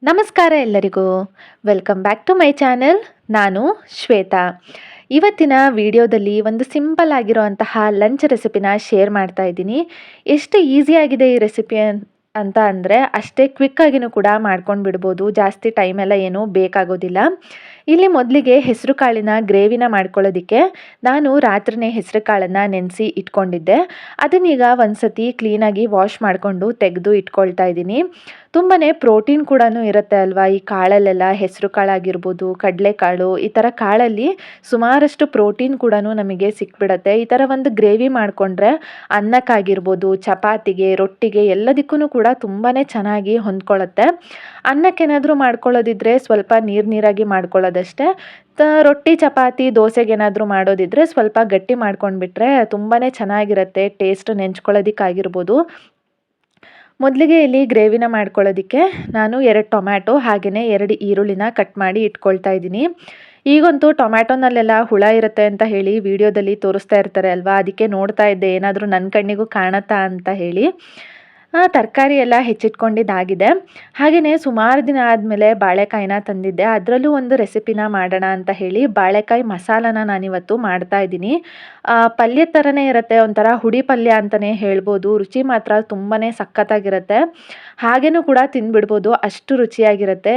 ನಮಸ್ಕಾರ ಎಲ್ಲರಿಗೂ. Welcome back to my channel. ನಾನು ಶ್ವೇತಾ. ಇವತ್ತಿನ ವಿಡಿಯೋದಲ್ಲಿ ಒಂದು ಸಿಂಪಲ್ ಆಗಿರುವಂತಹ ಲಂಚ್ ರೆಸಿಪಿನ ಶೇರ್ ಮಾಡ್ತಾ ಇದ್ದೀನಿ. ಎಷ್ಟು ಈಸಿಯಾಗಿದೆ ಈ ರೆಸಿಪಿ ಅಂತ ಅಂದರೆ ಅಷ್ಟೇ ಕ್ವಿಕ್ಕಾಗಿನೂ ಕೂಡ ಮಾಡ್ಕೊಂಡು ಬಿಡ್ಬೋದು. ಜಾಸ್ತಿ ಟೈಮೆಲ್ಲ ಏನೂ ಬೇಕಾಗೋದಿಲ್ಲ. ಇಲ್ಲಿ ಮೊದಲಿಗೆ ಹೆಸರು ಕಾಳಿನ ಗ್ರೇವಿನ ಮಾಡ್ಕೊಳ್ಳೋದಕ್ಕೆ ನಾನು ರಾತ್ರಿನೇ ಹೆಸರು ಕಾಳನ್ನು ನೆನೆಸಿ ಇಟ್ಕೊಂಡಿದ್ದೆ. ಅದನ್ನೀಗ ಒಂದ್ಸತಿ ಕ್ಲೀನಾಗಿ ವಾಶ್ ಮಾಡಿಕೊಂಡು ತೆಗೆದು ಇಟ್ಕೊಳ್ತಾ ಇದ್ದೀನಿ. ತುಂಬಾ ಪ್ರೋಟೀನ್ ಕೂಡ ಇರುತ್ತೆ ಅಲ್ವಾ ಈ ಕಾಳಲ್ಲೆಲ್ಲ. ಹೆಸರು ಕಾಳಾಗಿರ್ಬೋದು, ಕಡಲೆಕಾಳು, ಈ ಥರ ಕಾಳಲ್ಲಿ ಸುಮಾರಷ್ಟು ಪ್ರೋಟೀನ್ ಕೂಡ ನಮಗೆ ಸಿಕ್ಬಿಡತ್ತೆ. ಈ ಥರ ಒಂದು ಗ್ರೇವಿ ಮಾಡಿಕೊಂಡ್ರೆ ಅನ್ನಕ್ಕಾಗಿರ್ಬೋದು, ಚಪಾತಿಗೆ, ರೊಟ್ಟಿಗೆ ಎಲ್ಲದಕ್ಕೂ ಕೂಡ ತುಂಬಾ ಚೆನ್ನಾಗಿ ಹೊಂದ್ಕೊಳ್ಳುತ್ತೆ. ಅನ್ನಕ್ಕೇನಾದರೂ ಮಾಡ್ಕೊಳ್ಳೋದಿದ್ರೆ ಸ್ವಲ್ಪ ನೀರಾಗಿ ಮಾಡ್ಕೊಳ್ಳೋದಷ್ಟೇ. ರೊಟ್ಟಿ, ಚಪಾತಿ, ದೋಸೆಗೇನಾದರೂ ಮಾಡೋದಿದ್ರೆ ಸ್ವಲ್ಪ ಗಟ್ಟಿ ಮಾಡ್ಕೊಂಡ್ಬಿಟ್ರೆ ತುಂಬಾ ಚೆನ್ನಾಗಿರುತ್ತೆ. ಟೇಸ್ಟ್ ನೆಂಚ್ಕೊಳ್ಳೋದಕ್ಕಾಗಿರ್ಬೋದು. ಮೊದಲಿಗೆ ಇಲ್ಲಿ ಗ್ರೇವಿನ ಮಾಡ್ಕೊಳ್ಳೋದಕ್ಕೆ ನಾನು 2 ಟೊಮ್ಯಾಟೊ ಹಾಗೆಯೇ 2 ಈರುಳ್ಳಿನ ಕಟ್ ಮಾಡಿ ಇಟ್ಕೊಳ್ತಾ ಇದ್ದೀನಿ. ಈಗಂತೂ ಟೊಮ್ಯಾಟೊನಲ್ಲೆಲ್ಲ ಹುಳ ಇರುತ್ತೆ ಅಂತ ಹೇಳಿ ವಿಡಿಯೋದಲ್ಲಿ ತೋರಿಸ್ತಾ ಇರ್ತಾರೆ ಅಲ್ವಾ, ಅದಕ್ಕೆ ನೋಡ್ತಾ ಇದ್ದೆ ಏನಾದರೂ ನನ್ನ ಕಣ್ಣಿಗೂ ಕಾಣುತ್ತಾ ಅಂತ ಹೇಳಿ. ತರಕಾರಿ ಎಲ್ಲ ಹೆಚ್ಚಿಟ್ಕೊಂಡಿದ್ದಾಗಿದೆ. ಹಾಗೆಯೇ ಸುಮಾರು ದಿನ ಆದಮೇಲೆ ಬಾಳೆಕಾಯಿನ ತಂದಿದ್ದೆ. ಅದರಲ್ಲೂ ಒಂದು ರೆಸಿಪಿನ ಮಾಡೋಣ ಅಂತ ಹೇಳಿ ಬಾಳೆಕಾಯಿ ಮಸಾಲನ ನಾನಿವತ್ತು ಮಾಡ್ತಾ ಇದ್ದೀನಿ. ಪಲ್ಯ ಥರನೇ ಇರುತ್ತೆ, ಒಂಥರ ಹುಡಿ ಪಲ್ಯ ಅಂತಲೇ ಹೇಳ್ಬೋದು. ರುಚಿ ಮಾತ್ರ ತುಂಬಾ ಸಖತ್ತಾಗಿರುತ್ತೆ. ಹಾಗೇನೂ ಕೂಡ ತಿಂದುಬಿಡ್ಬೋದು, ಅಷ್ಟು ರುಚಿಯಾಗಿರುತ್ತೆ.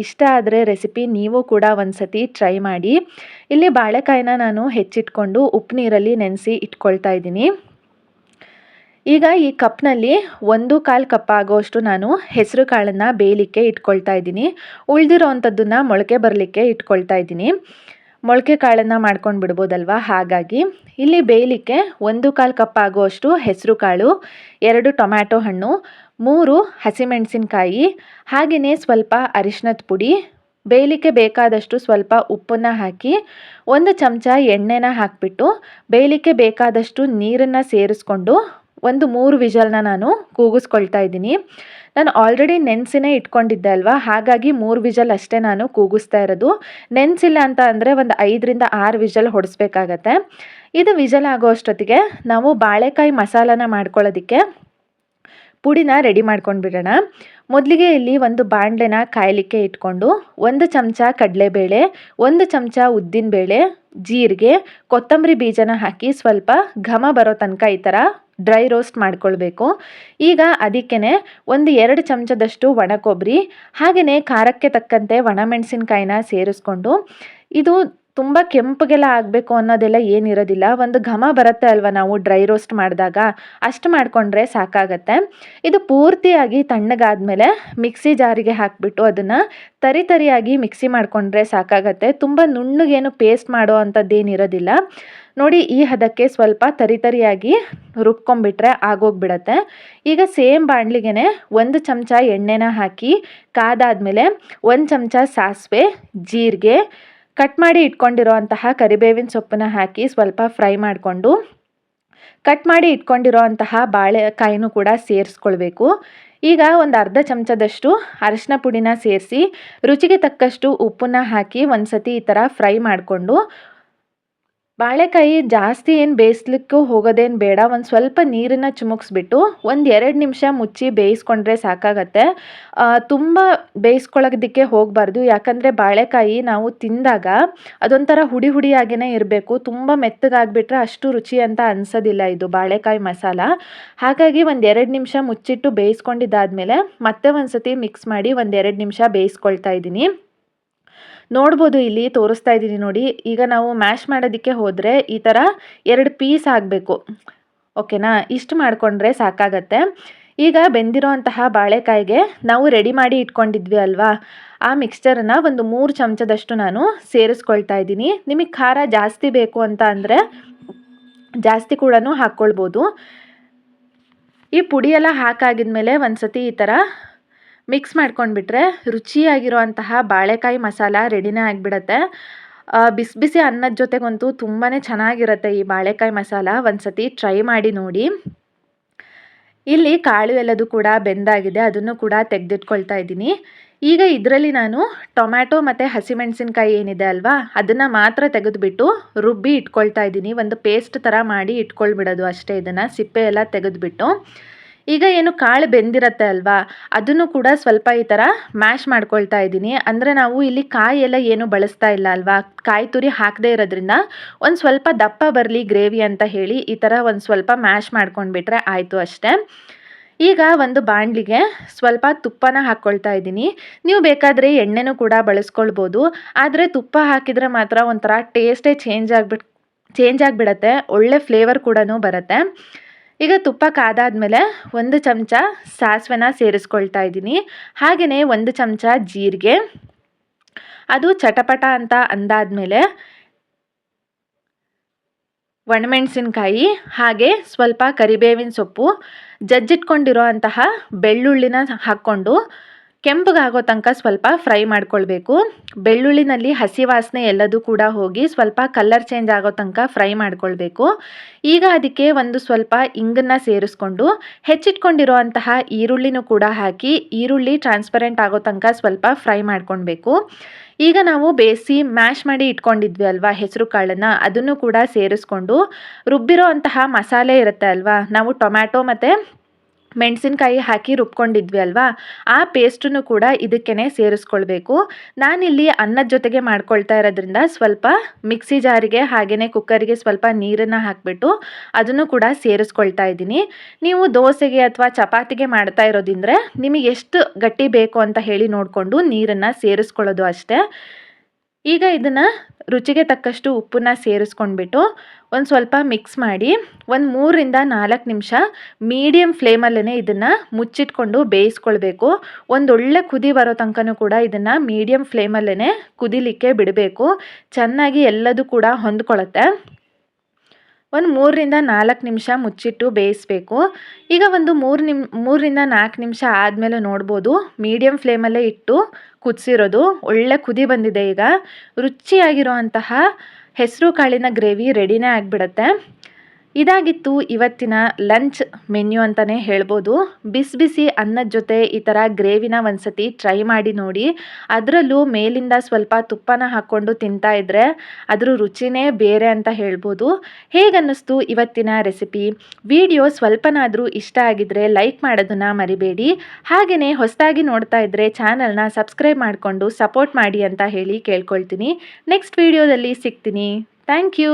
ಇಷ್ಟ ಆದರೆ ರೆಸಿಪಿ ನೀವು ಕೂಡ ಒಂದ್ಸತಿ ಟ್ರೈ ಮಾಡಿ. ಇಲ್ಲಿ ಬಾಳೆಕಾಯಿನ ನಾನು ಹೆಚ್ಚಿಟ್ಕೊಂಡು ಉಪ್ಪು ನೀರಲ್ಲಿ ನೆನೆಸಿ ಇಟ್ಕೊಳ್ತಾ ಇದ್ದೀನಿ. ಈಗ ಈ ಕಪ್ನಲ್ಲಿ 1/4 ಕಪ್ ಆಗೋಷ್ಟು ನಾನು ಹೆಸರು ಕಾಳನ್ನು ಬೇಯಲಿಕ್ಕೆ ಇಟ್ಕೊಳ್ತಾ ಇದ್ದೀನಿ. ಉಳಿದಿರೋ ಅಂಥದ್ದನ್ನು ಮೊಳಕೆ ಬರಲಿಕ್ಕೆ ಇಟ್ಕೊಳ್ತಾ ಇದ್ದೀನಿ. ಮೊಳಕೆ ಕಾಳನ್ನು ಮಾಡ್ಕೊಂಡು ಬಿಡ್ಬೋದಲ್ವ, ಹಾಗಾಗಿ ಇಲ್ಲಿ ಬೇಯಲಿಕ್ಕೆ 1/4 ಕಪ್ ಆಗುವಷ್ಟು ಹೆಸರು ಕಾಳು, 2 ಟೊಮ್ಯಾಟೊ ಹಣ್ಣು, 3 ಹಸಿಮೆಣಸಿನ್ಕಾಯಿ, ಹಾಗೆಯೇ ಸ್ವಲ್ಪ ಅರಿಶಿನದ ಪುಡಿ, ಬೇಯಲಿಕ್ಕೆ ಬೇಕಾದಷ್ಟು ಸ್ವಲ್ಪ ಉಪ್ಪನ್ನು ಹಾಕಿ 1 ಚಮಚ ಎಣ್ಣೆನ ಹಾಕಿಬಿಟ್ಟು ಬೇಯಲಿಕ್ಕೆ ಬೇಕಾದಷ್ಟು ನೀರನ್ನು ಸೇರಿಸ್ಕೊಂಡು ಒಂದು 3 ವಿಷಲ್ನ ನಾನು ಕೂಗಿಸ್ಕೊಳ್ತಾ ಇದ್ದೀನಿ. ನಾನು ಆಲ್ರೆಡಿ ನೆನೆಸಿನೇ ಇಟ್ಕೊಂಡಿದ್ದೆ ಅಲ್ವಾ, ಹಾಗಾಗಿ 3 ವಿಷಲ್ ಅಷ್ಟೇ ನಾನು ಕೂಗಿಸ್ತಾ ಇರೋದು. ನೆನೆಸಿಲ್ಲ ಅಂತ ಅಂದರೆ ಒಂದು 5ರಿಂದ 6 ವಿಷಲ್ ಹೊಡಿಸ್ಬೇಕಾಗತ್ತೆ. ಇದು ವಿಷಲ್ ಆಗೋ ಅಷ್ಟೊತ್ತಿಗೆ ನಾವು ಬಾಳೆಕಾಯಿ ಮಸಾಲನ ಮಾಡ್ಕೊಳ್ಳೋದಕ್ಕೆ ಪುಡಿನ ರೆಡಿ ಮಾಡ್ಕೊಂಡು ಬಿಡೋಣ. ಮೊದಲಿಗೆ ಇಲ್ಲಿ ಒಂದು ಬಾಣಲೆನ ಕಾಯಲಿಕ್ಕೆ ಇಟ್ಕೊಂಡು 1 ಚಮಚ ಕಡಲೆಬೇಳೆ, 1 ಚಮಚ ಉದ್ದಿನಬೇಳೆ, ಜೀರಿಗೆ, ಕೊತ್ತಂಬರಿ ಬೀಜನ ಹಾಕಿ ಸ್ವಲ್ಪ ಘಮ ಬರೋ ತನಕ ಈ ಥರ ಡ್ರೈ ರೋಸ್ಟ್ ಮಾಡ್ಕೊಳ್ಬೇಕು. ಈಗ ಅದಕ್ಕೇ ಒಂದು 2 ಚಮಚದಷ್ಟು ಒಣ ಕೊಬ್ಬರಿ, ಹಾಗೆಯೇ ಖಾರಕ್ಕೆ ತಕ್ಕಂತೆ ಒಣಮೆಣಸಿನ್ಕಾಯಿನ ಸೇರಿಸ್ಕೊಂಡು, ಇದು ತುಂಬ ಕೆಂಪಗೆಲ್ಲ ಆಗಬೇಕು ಅನ್ನೋದೆಲ್ಲ ಏನಿರೋದಿಲ್ಲ. ಒಂದು ಘಮ ಬರುತ್ತೆ ಅಲ್ವ ನಾವು ಡ್ರೈ ರೋಸ್ಟ್ ಮಾಡಿದಾಗ, ಅಷ್ಟು ಮಾಡಿಕೊಂಡ್ರೆ ಸಾಕಾಗತ್ತೆ. ಇದು ಪೂರ್ತಿಯಾಗಿ ತಣ್ಣಗಾದ್ಮೇಲೆ ಮಿಕ್ಸಿ ಜಾರಿಗೆ ಹಾಕಿಬಿಟ್ಟು ಅದನ್ನು ತರಿಯಾಗಿ ಮಿಕ್ಸಿ ಮಾಡಿಕೊಂಡ್ರೆ ಸಾಕಾಗತ್ತೆ. ತುಂಬ ನುಣ್ಣಗೇನು ಪೇಸ್ಟ್ ಮಾಡೋ ಅಂಥದ್ದೇನಿರೋದಿಲ್ಲ. ನೋಡಿ, ಈ ಹದಕ್ಕೆ ಸ್ವಲ್ಪ ತರಿಯಾಗಿ ರುಬ್ಕೊಂಡ್ಬಿಟ್ರೆ ಆಗೋಗ್ಬಿಡತ್ತೆ. ಈಗ ಸೇಮ್ ಬಾಣಲಿಗೆ 1 ಚಮಚ ಎಣ್ಣೆನ ಹಾಕಿ ಕಾದಾದ್ಮೇಲೆ 1 ಚಮಚ ಸಾಸಿವೆ, ಜೀರಿಗೆ, ಕಟ್ ಮಾಡಿ ಇಟ್ಕೊಂಡಿರೋ ಅಂತಹ ಕರಿಬೇವಿನ ಸೊಪ್ಪನ್ನ ಹಾಕಿ ಸ್ವಲ್ಪ ಫ್ರೈ ಮಾಡಿಕೊಂಡು ಕಟ್ ಮಾಡಿ ಇಟ್ಕೊಂಡಿರೋ ಅಂತಹ ಬಾಳೆಕಾಯಿನೂ ಕೂಡ ಸೇರಿಸ್ಕೊಳ್ಬೇಕು. ಈಗ ಒಂದು ಅರ್ಧ ಚಮಚದಷ್ಟು ಅರಿಶಿನ ಪುಡಿನ ಸೇರಿಸಿ ರುಚಿಗೆ ತಕ್ಕಷ್ಟು ಉಪ್ಪನ್ನ ಹಾಕಿ ಒಂದು ಸತಿ ಈ ಥರ ಫ್ರೈ ಮಾಡಿಕೊಂಡು, ಬಾಳೆಕಾಯಿ ಜಾಸ್ತಿ ಏನು ಬೇಯಿಸ್ಲಿಕ್ಕೂ ಹೋಗೋದೇನು ಬೇಡ. ಒಂದು ಸ್ವಲ್ಪ ನೀರನ್ನು ಚಿಮುಕ್ಸ್ಬಿಟ್ಟು ಒಂದು 2 ನಿಮಿಷ ಮುಚ್ಚಿ ಬೇಯಿಸ್ಕೊಂಡ್ರೆ ಸಾಕಾಗತ್ತೆ. ತುಂಬ ಬೇಯಿಸ್ಕೊಳ್ಳೋದಕ್ಕೆ ಹೋಗಬಾರ್ದು, ಯಾಕಂದರೆ ಬಾಳೆಕಾಯಿ ನಾವು ತಿಂದಾಗ ಅದೊಂಥರ ಹುಡಿಯಾಗೇ ಇರಬೇಕು. ತುಂಬ ಮೆತ್ತಗಾಗ್ಬಿಟ್ರೆ ಅಷ್ಟು ರುಚಿ ಅಂತ ಅನಿಸೋದಿಲ್ಲ ಇದು ಬಾಳೆಕಾಯಿ ಮಸಾಲ. ಹಾಗಾಗಿ ಒಂದು 2 ನಿಮಿಷ ಮುಚ್ಚಿಟ್ಟು ಬೇಯಿಸ್ಕೊಂಡಿದ್ದಾದಮೇಲೆ ಮತ್ತೆ ಒಂದು ಸತಿ ಮಿಕ್ಸ್ ಮಾಡಿ ಒಂದು 2 ನಿಮಿಷ ಬೇಯಿಸ್ಕೊಳ್ತಾ ಇದ್ದೀನಿ. ನೋಡ್ಬೋದು, ಇಲ್ಲಿ ತೋರಿಸ್ತಾ ಇದ್ದೀನಿ ನೋಡಿ. ಈಗ ನಾವು ಮ್ಯಾಶ್ ಮಾಡೋದಕ್ಕೆ ಹೋದರೆ ಈ ಥರ 2 ಪೀಸ್ ಆಗಬೇಕು. ಓಕೆನಾ, ಇಷ್ಟು ಮಾಡಿಕೊಂಡ್ರೆ ಸಾಕಾಗತ್ತೆ. ಈಗ ಬೆಂದಿರೋ ಅಂತಹ ಬಾಳೆಕಾಯಿಗೆ ನಾವು ರೆಡಿ ಮಾಡಿ ಇಟ್ಕೊಂಡಿದ್ವಿ ಅಲ್ವಾ, ಆ ಮಿಕ್ಸ್ಚರನ್ನು ಒಂದು 3 ಚಮಚದಷ್ಟು ನಾನು ಸೇರಿಸ್ಕೊಳ್ತಾ ಇದ್ದೀನಿ. ನಿಮಗೆ ಖಾರ ಜಾಸ್ತಿ ಬೇಕು ಅಂತ ಅಂದರೆ ಜಾಸ್ತಿ ಕೂಡ ಹಾಕ್ಕೊಳ್ಬೋದು. ಈ ಪುಡಿಯೆಲ್ಲ ಹಾಕಾಗಿದ್ಮೇಲೆ ಒಂದು ಸತಿ ಈ ಥರ ಮಿಕ್ಸ್ ಮಾಡ್ಕೊಂಡ್ಬಿಟ್ರೆ ರುಚಿಯಾಗಿರೋ ಅಂತಹ ಬಾಳೆಕಾಯಿ ಮಸಾಲ ರೆಡಿನೇ ಆಗಿಬಿಡತ್ತೆ. ಬಿಸಿ ಬಿಸಿ ಅನ್ನದ ಜೊತೆಗಂತೂ ತುಂಬಾ ಚೆನ್ನಾಗಿರುತ್ತೆ ಈ ಬಾಳೆಕಾಯಿ ಮಸಾಲ. ಒಂದು ಸತಿ ಟ್ರೈ ಮಾಡಿ ನೋಡಿ. ಇಲ್ಲಿ ಕಾಳು ಎಲ್ಲದು ಕೂಡ ಬೆಂದಾಗಿದೆ, ಅದನ್ನು ಕೂಡ ತೆಗೆದಿಟ್ಕೊಳ್ತಾ ಇದ್ದೀನಿ. ಈಗ ಇದರಲ್ಲಿ ನಾನು ಟೊಮ್ಯಾಟೊ ಮತ್ತು ಹಸಿಮೆಣಸಿನ್ಕಾಯಿ ಏನಿದೆ ಅಲ್ವಾ, ಅದನ್ನು ಮಾತ್ರ ತೆಗೆದುಬಿಟ್ಟು ರುಬ್ಬಿ ಇಟ್ಕೊಳ್ತಾ ಇದ್ದೀನಿ. ಒಂದು ಪೇಸ್ಟ್ ಥರ ಮಾಡಿ ಇಟ್ಕೊಳ್ಬಿಡೋದು ಅಷ್ಟೇ. ಇದನ್ನು ಸಿಪ್ಪೆ ಎಲ್ಲ ತೆಗೆದುಬಿಟ್ಟು ಈಗ ಏನು ಕಾಳು ಬೆಂದಿರತ್ತೆ ಅಲ್ವಾ, ಅದನ್ನು ಕೂಡ ಸ್ವಲ್ಪ ಈ ಥರ ಮ್ಯಾಶ್ ಮಾಡ್ಕೊಳ್ತಾ ಇದ್ದೀನಿ. ಅಂದರೆ ನಾವು ಇಲ್ಲಿ ಕಾಯಿ ಎಲ್ಲ ಏನು ಬಳಸ್ತಾ ಇಲ್ಲ ಅಲ್ವಾ, ಕಾಯಿ ತುರಿ ಹಾಕದೇ ಇರೋದ್ರಿಂದ ಒಂದು ಸ್ವಲ್ಪ ದಪ್ಪ ಬರಲಿ ಗ್ರೇವಿ ಅಂತ ಹೇಳಿ ಈ ಥರ ಒಂದು ಸ್ವಲ್ಪ ಮ್ಯಾಶ್ ಮಾಡ್ಕೊಂಡ್ಬಿಟ್ರೆ ಆಯಿತು ಅಷ್ಟೇ. ಈಗ ಒಂದು ಬಾಣಲಿಗೆ ಸ್ವಲ್ಪ ತುಪ್ಪನ ಹಾಕ್ಕೊಳ್ತಾ ಇದ್ದೀನಿ. ನೀವು ಬೇಕಾದರೆ ಎಣ್ಣೆನೂ ಕೂಡ ಬಳಸ್ಕೊಳ್ಬೋದು. ಆದರೆ ತುಪ್ಪ ಹಾಕಿದರೆ ಮಾತ್ರ ಒಂಥರ ಟೇಸ್ಟೇ ಚೇಂಜ್ ಆಗಿಬಿಡತ್ತೆ, ಒಳ್ಳೆ ಫ್ಲೇವರ್ ಕೂಡ ಬರುತ್ತೆ. ಈಗ ತುಪ್ಪ ಕಾದಾದ್ಮೇಲೆ 1 ಚಮಚ ಸಾಸಿವೆನ ಸೇರಿಸ್ಕೊಳ್ತಾ ಇದ್ದೀನಿ. ಹಾಗೆಯೇ 1 ಚಮಚ ಜೀರಿಗೆ. ಅದು ಚಟಪಟ ಅಂತ ಅಂದಾದ್ಮೇಲೆ ಒಣಮೆಣಸಿನ್ಕಾಯಿ, ಹಾಗೆ ಸ್ವಲ್ಪ ಕರಿಬೇವಿನ ಸೊಪ್ಪು, ಜಜ್ಜಿಟ್ಕೊಂಡಿರೋ ಅಂತಹ ಬೆಳ್ಳುಳ್ಳಿನ ಹಾಕ್ಕೊಂಡು ಕೆಂಪಗಾಗೋ ತನಕ ಸ್ವಲ್ಪ ಫ್ರೈ ಮಾಡ್ಕೊಳ್ಬೇಕು. ಬೆಳ್ಳುಳ್ಳಿನಲ್ಲಿ ಹಸಿ ವಾಸನೆ ಎಲ್ಲದೂ ಕೂಡ ಹೋಗಿ ಸ್ವಲ್ಪ ಕಲರ್ ಚೇಂಜ್ ಆಗೋ ತನಕ ಫ್ರೈ ಮಾಡ್ಕೊಳ್ಬೇಕು. ಈಗ ಅದಕ್ಕೆ ಒಂದು ಸ್ವಲ್ಪ ಇಂಗನ್ನು ಸೇರಿಸ್ಕೊಂಡು ಹೆಚ್ಚಿಟ್ಕೊಂಡಿರೋ ಅಂತಹ ಈರುಳ್ಳಿನೂ ಕೂಡ ಹಾಕಿ ಈರುಳ್ಳಿ ಟ್ರಾನ್ಸ್ಪರೆಂಟ್ ಆಗೋ ತನಕ ಸ್ವಲ್ಪ ಫ್ರೈ ಮಾಡ್ಕೊಳ್ಬೇಕು. ಈಗ ನಾವು ಬೇಯಿಸಿ ಮ್ಯಾಶ್ ಮಾಡಿ ಇಟ್ಕೊಂಡಿದ್ವಿ ಅಲ್ವಾ ಹೆಸರು ಕಾಳನ್ನು, ಅದನ್ನು ಕೂಡ ಸೇರಿಸ್ಕೊಂಡು ರುಬ್ಬಿರೋ ಅಂತಹ ಮಸಾಲೆ ಇರುತ್ತೆ ಅಲ್ವಾ, ನಾವು ಟೊಮ್ಯಾಟೊ ಮತ್ತು ಮೆಣಸಿನ್ಕಾಯಿ ಹಾಕಿ ರುಬ್ಕೊಂಡಿದ್ವಿ ಅಲ್ವಾ, ಆ ಪೇಸ್ಟನ್ನು ಕೂಡ ಇದಕ್ಕೇ ಸೇರಿಸ್ಕೊಳ್ಬೇಕು. ನಾನಿಲ್ಲಿ ಅನ್ನದ ಜೊತೆಗೆ ಮಾಡ್ಕೊಳ್ತಾ ಇರೋದ್ರಿಂದ ಸ್ವಲ್ಪ ಮಿಕ್ಸಿ ಜಾರಿಗೆ ಹಾಗೆಯೇ ಕುಕ್ಕರಿಗೆ ಸ್ವಲ್ಪ ನೀರನ್ನು ಹಾಕಿಬಿಟ್ಟು ಅದನ್ನು ಕೂಡ ಸೇರಿಸ್ಕೊಳ್ತಾ ಇದ್ದೀನಿ. ನೀವು ದೋಸೆಗೆ ಅಥವಾ ಚಪಾತಿಗೆ ಮಾಡ್ತಾ ಇರೋದಿಂದರೆ ನಿಮಗೆ ಎಷ್ಟು ಗಟ್ಟಿ ಬೇಕು ಅಂತ ಹೇಳಿ ನೋಡಿಕೊಂಡು ನೀರನ್ನು ಸೇರಿಸ್ಕೊಳ್ಳೋದು ಅಷ್ಟೇ. ಈಗ ಇದನ್ನು ರುಚಿಗೆ ತಕ್ಕಷ್ಟು ಉಪ್ಪನ್ನ ಸೇರಿಸ್ಕೊಂಡ್ಬಿಟ್ಟು ಒಂದು ಸ್ವಲ್ಪ ಮಿಕ್ಸ್ ಮಾಡಿ ಒಂದು 3ರಿಂದ 4 ನಿಮಿಷ ಮೀಡಿಯಮ್ ಫ್ಲೇಮಲ್ಲೇ ಇದನ್ನು ಮುಚ್ಚಿಟ್ಕೊಂಡು ಬೇಯಿಸ್ಕೊಳ್ಬೇಕು. ಒಂದೊಳ್ಳೆ ಕುದಿ ಬರೋ ತನಕನೂ ಕೂಡ ಇದನ್ನು ಮೀಡಿಯಮ್ ಫ್ಲೇಮಲ್ಲೇ ಕುದಿಲಿಕ್ಕೆ ಬಿಡಬೇಕು. ಚೆನ್ನಾಗಿ ಎಲ್ಲದೂ ಕೂಡ ಹೊಂದ್ಕೊಳ್ಳುತ್ತೆ. ಒಂದು 3ರಿಂದ 4 ನಿಮಿಷ ಮುಚ್ಚಿಟ್ಟು ಬೇಯಿಸಬೇಕು. ಈಗ ಒಂದು 3ರಿಂದ 4 ನಿಮಿಷ ಆದಮೇಲೆ ನೋಡ್ಬೋದು, ಮೀಡಿಯಮ್ ಫ್ಲೇಮಲ್ಲೇ ಇಟ್ಟು ಕುದಿಸಿರೋದು ಒಳ್ಳೆ ಕುದಿ ಬಂದಿದೆ. ಈಗ ರುಚಿಯಾಗಿರೋ ಅಂತಹ ಹೆಸರು ಕಾಳಿನ ಗ್ರೇವಿ ರೆಡಿನೇ ಆಗಿಬಿಡುತ್ತೆ. ಇದಾಗಿತ್ತು ಇವತ್ತಿನ ಲಂಚ್ ಮೆನ್ಯೂ ಅಂತಲೇ ಹೇಳ್ಬೋದು. ಬಿಸಿ ಬಿಸಿ ಅನ್ನದ ಜೊತೆ ಈ ಥರ ಗ್ರೇವಿನ ಒಂದ್ಸತಿ ಟ್ರೈ ಮಾಡಿ ನೋಡಿ. ಅದರಲ್ಲೂ ಮೇಲಿಂದ ಸ್ವಲ್ಪ ತುಪ್ಪನ ಹಾಕ್ಕೊಂಡು ತಿಂತಾ ಇದ್ದರೆ ಅದ್ರ ರುಚಿನೇ ಬೇರೆ ಅಂತ ಹೇಳ್ಬೋದು. ಹೇಗನ್ನಿಸ್ತು ಇವತ್ತಿನ ರೆಸಿಪಿ? ವಿಡಿಯೋ ಸ್ವಲ್ಪನಾದರೂ ಇಷ್ಟ ಆಗಿದ್ದರೆ ಲೈಕ್ ಮಾಡೋದನ್ನು ಮರಿಬೇಡಿ. ಹಾಗೆಯೇ ಹೊಸದಾಗಿ ನೋಡ್ತಾ ಇದ್ದರೆ ಚಾನಲ್ನ ಸಬ್ಸ್ಕ್ರೈಬ್ ಮಾಡಿಕೊಂಡು ಸಪೋರ್ಟ್ ಮಾಡಿ ಅಂತ ಹೇಳಿ ಕೇಳ್ಕೊಳ್ತೀನಿ. ನೆಕ್ಸ್ಟ್ ವಿಡಿಯೋದಲ್ಲಿ ಸಿಗ್ತೀನಿ. Thank you.